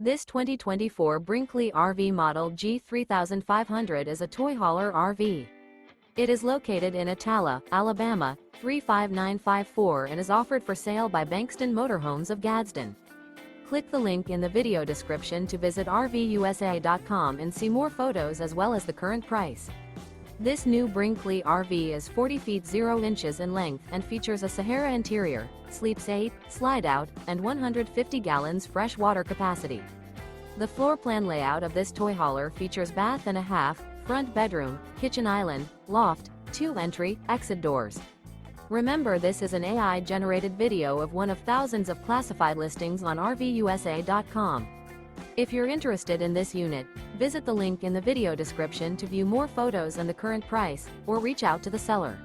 This 2024 Brinkley RV Model G 3500 is a toy hauler RV. It is located in Attalla, Alabama, 35954 and is offered for sale by Bankston Motorhomes of Gadsden. Click the link in the video description to visit RVUSA.com and see more photos as well as the current price. This new Brinkley RV is 40 feet 0 inches in length and features a SAHARA interior, sleeps 8, Slideout, and 150 gallons fresh water capacity. The floor plan layout of this toy hauler features bath and a half, front bedroom, kitchen island, loft, 2 entry, exit doors. Remember, this is an AI-generated video of one of thousands of classified listings on RVUSA.com. If you're interested in this unit, visit the link in the video description to view more photos and the current price, or reach out to the seller.